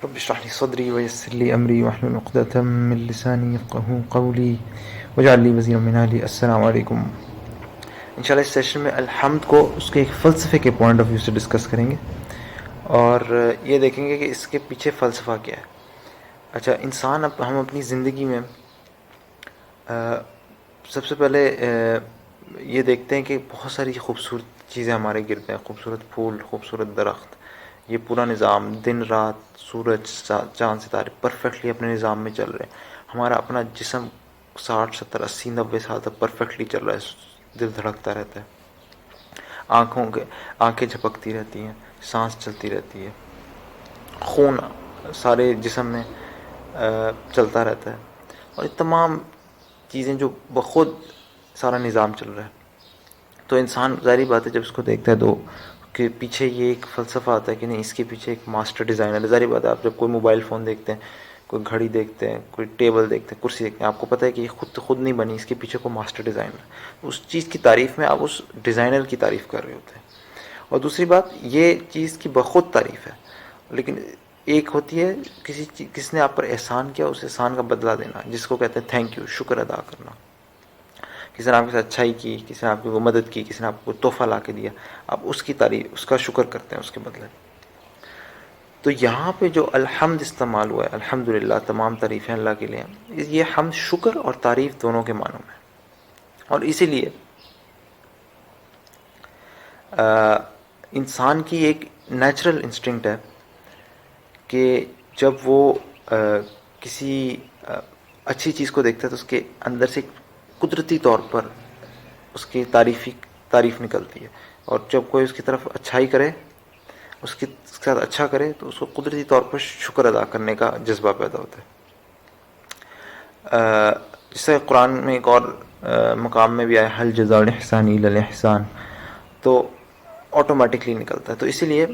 رب اشرح لي صدري ويسر لي امری واحلل عقدة من لسانی یفقهوا قولی واجعل لي وزیرا من اہلی. السلام علیکم. انشاءاللہ اس سیشن میں الحمد کو اس کے ایک فلسفے کے پوائنٹ آف ویو سے ڈسکس کریں گے اور یہ دیکھیں گے کہ اس کے پیچھے فلسفہ کیا ہے. اچھا، انسان ہم اپنی زندگی میں سب سے پہلے یہ دیکھتے ہیں کہ بہت ساری خوبصورت چیزیں ہمارے گرد ہیں، خوبصورت پھول، خوبصورت درخت، یہ پورا نظام، دن رات، سورج، چاند، ستارے پرفیکٹلی اپنے نظام میں چل رہے ہیں. ہمارا اپنا جسم 60 70 80 90 سال تک پرفیکٹلی چل رہا ہے، دل دھڑکتا رہتا ہے، آنکھیں جھپکتی رہتی ہیں، سانس چلتی رہتی ہے، خون سارے جسم میں چلتا رہتا ہے، اور یہ تمام چیزیں جو بخود سارا نظام چل رہا ہے. تو انسان ظاہری بات ہے جب اس کو دیکھتا ہے تو کہ پیچھے یہ ایک فلسفہ آتا ہے کہ نہیں، اس کے پیچھے ایک ماسٹر ڈیزائنر ہے. ظاہری بات ہے، آپ جب کوئی موبائل فون دیکھتے ہیں، کوئی گھڑی دیکھتے ہیں، کوئی ٹیبل دیکھتے ہیں، کرسی دیکھتے ہیں، آپ کو پتہ ہے کہ یہ خود نہیں بنی، اس کے پیچھے کوئی ماسٹر ڈیزائنر ہے. اس چیز کی تعریف میں آپ اس ڈیزائنر کی تعریف کر رہے ہوتے ہیں. اور دوسری بات، یہ چیز کی بخود تعریف ہے، لیکن ایک ہوتی ہے کس نے آپ پر احسان کیا، اس احسان کا بدلہ دینا، جس کو کہتے ہیں تھینک یو، شکر ادا کرنا. کسی نے آپ کے ساتھ اچھائی کی، کسی نے آپ کی وہ مدد کی، کسی نے آپ کو تحفہ لا کے دیا، آپ اس کی تعریف، اس کا شکر کرتے ہیں اس کے بدلے. تو یہاں پہ جو الحمد استعمال ہوا ہے، الحمدللہ، تمام تعریفیں اللہ کے لیے، یہ حمد شکر اور تعریف دونوں کے معنوں میں. اور اسی لیے انسان کی ایک نیچرل انسٹنکٹ ہے کہ جب وہ کسی اچھی چیز کو دیکھتا ہے تو اس کے اندر سے قدرتی طور پر اس کی تعریف نکلتی ہے، اور جب کوئی اس کی طرف اچھائی کرے، اس کے ساتھ اچھا کرے، تو اس کو قدرتی طور پر شکر ادا کرنے کا جذبہ پیدا ہوتا ہے. جس سے قرآن میں ایک اور مقام میں بھی آیا، حل جزاء الاحسان الا الاحسان، تو آٹومیٹکلی نکلتا ہے. تو اسی لیے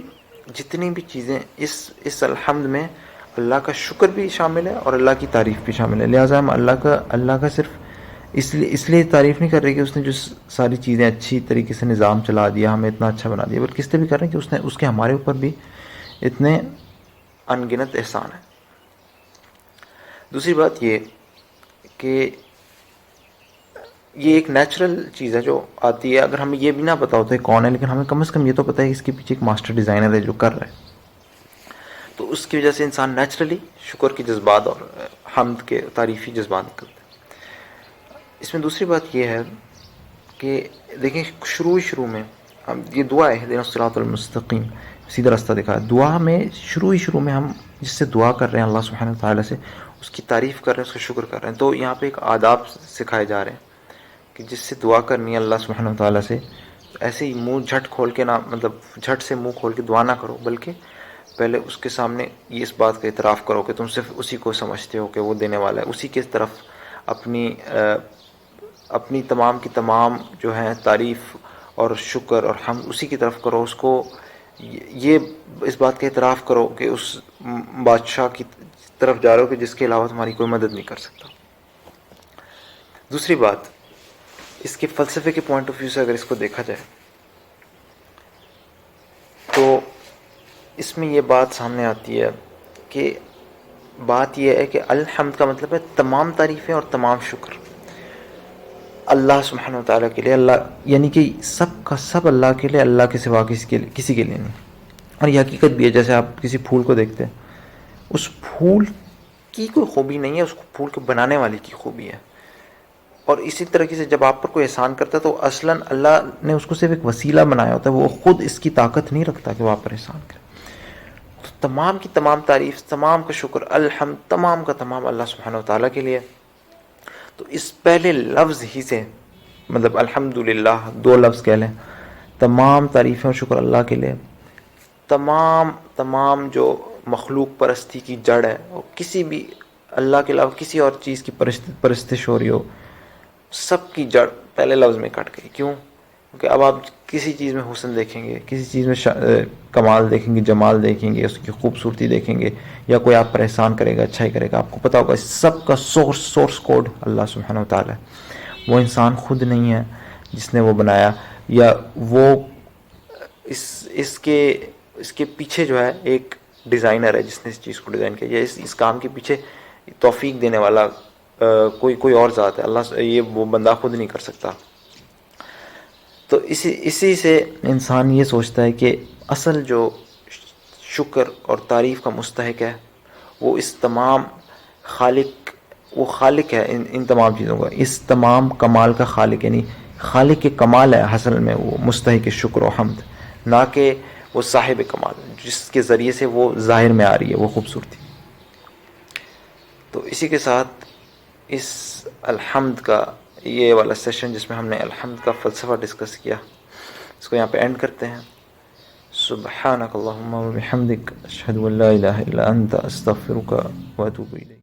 جتنی بھی چیزیں اس الحمد میں اللہ کا شکر بھی شامل ہے اور اللہ کی تعریف بھی شامل ہے. لہٰذا ہم اللہ کا صرف اس لیے تعریف نہیں کر رہے کہ اس نے جو ساری چیزیں اچھی طریقے سے نظام چلا دیا، ہمیں اتنا اچھا بنا دیا، بلکہ اس لیے بھی کر رہے ہیں کہ اس کے ہمارے اوپر بھی اتنے انگنت احسان ہیں. دوسری بات یہ کہ یہ ایک نیچرل چیز ہے جو آتی ہے. اگر ہمیں یہ بھی نہ پتا ہوتا ہے کون ہے، لیکن ہمیں کم از کم یہ تو پتا ہے کہ اس کے پیچھے ایک ماسٹر ڈیزائنر ہے جو کر رہا ہے، تو اس کی وجہ سے انسان نیچرلی شکر کے جذبات اور حمد کے تعریفی جذبات نکلتے ہیں. اس میں دوسری بات یہ ہے کہ دیکھیں شروع میں ہم یہ دعا ہے اہدنا الصراط المستقیم، سیدھا راستہ دکھا. دعا میں شروع میں ہم جس سے دعا کر رہے ہیں اللہ سبحانہ وتعالی سے، اس کی تعریف کر رہے ہیں، اس کا شکر کر رہے ہیں. تو یہاں پہ ایک آداب سکھائے جا رہے ہیں کہ جس سے دعا کرنی ہے اللہ سبحانہ وتعالی سے، ایسے ہی منہ جھٹ کھول کے نہ، مطلب جھٹ سے منہ کھول کے دعا نہ کرو، بلکہ پہلے اس کے سامنے یہ اس بات کا اعتراف کرو کہ تم صرف اسی کو سمجھتے ہو کہ وہ دینے والا ہے، اسی کے طرف اپنی تمام کی تمام جو ہیں تعریف اور شکر اور حمد اسی کی طرف کرو. اس کو یہ اس بات کا اعتراف کرو کہ اس بادشاہ کی طرف جا رہے ہو کہ جس کے علاوہ تمہاری کوئی مدد نہیں کر سکتا. دوسری بات، اس کے فلسفے کے پوائنٹ آف ویو سے اگر اس کو دیکھا جائے تو اس میں یہ بات سامنے آتی ہے کہ بات یہ ہے کہ الحمد کا مطلب ہے تمام تعریفیں اور تمام شکر اللہ سبحانہ وتعالیٰ کے لیے. اللہ یعنی کہ سب کا سب اللہ کے لیے، اللہ کے سوا کسی کے لیے نہیں. اور یہ حقیقت بھی ہے، جیسے آپ کسی پھول کو دیکھتے ہیں، اس پھول کی کوئی خوبی نہیں ہے، اس پھول کو بنانے والے کی خوبی ہے. اور اسی طریقے سے جب آپ پر کوئی احسان کرتا ہے تو اصلاً اللہ نے اس کو صرف ایک وسیلہ بنایا ہوتا ہے، وہ خود اس کی طاقت نہیں رکھتا کہ وہ آپ پر احسان کرے. تو تمام کی تمام تعریف، تمام کا شکر، الحمد، تمام کا تمام اللہ سبحانہ وتعالیٰ کے لیے. تو اس پہلے لفظ ہی سے، مطلب الحمدللہ 2 لفظ کہہ لیں، تمام تعریفیں اور شکر اللہ کے لیے. تمام جو مخلوق پرستی کی جڑ ہے، وہ کسی بھی اللہ کے علاوہ کسی اور چیز کی پرستش ہو رہی ہو، سب کی جڑ پہلے لفظ میں کٹ گئی. کیوں؟ کیونکہ اب آپ کسی چیز میں حسن دیکھیں گے، کسی چیز میں کمال دیکھیں گے، جمال دیکھیں گے، اس کی خوبصورتی دیکھیں گے، یا کوئی آپ پر احسان کرے گا، اچھائی کرے گا، آپ کو پتا ہوگا سب کا سورس کوڈ اللہ سبحانہ وتعالی ہے. وہ انسان خود نہیں ہے جس نے وہ بنایا، یا وہ اس کے پیچھے جو ہے ایک ڈیزائنر ہے جس نے اس چیز کو ڈیزائن کیا، یا اس کام کے پیچھے توفیق دینے والا کوئی اور ذات ہے، اللہ یہ وہ بندہ خود نہیں کر سکتا. تو اسی سے انسان یہ سوچتا ہے کہ اصل جو شکر اور تعریف کا مستحق ہے وہ اس تمام وہ خالق ہے ان تمام چیزوں کا، اس تمام کمال کا خالق، یعنی خالق کے کمال ہے اصل میں وہ مستحق شکر و حمد، نہ کہ وہ صاحب کمال جس کے ذریعے سے وہ ظاہر میں آ رہی ہے وہ خوبصورتی. تو اسی کے ساتھ اس الحمد کا یہ والا سیشن جس میں ہم نے الحمد کا فلسفہ ڈسکس کیا، اس کو یہاں پہ اینڈ کرتے ہیں. سبحانک اللہم و بحمدک اشہد ان لا الہ الا انت استغفرک و اتوب الیک.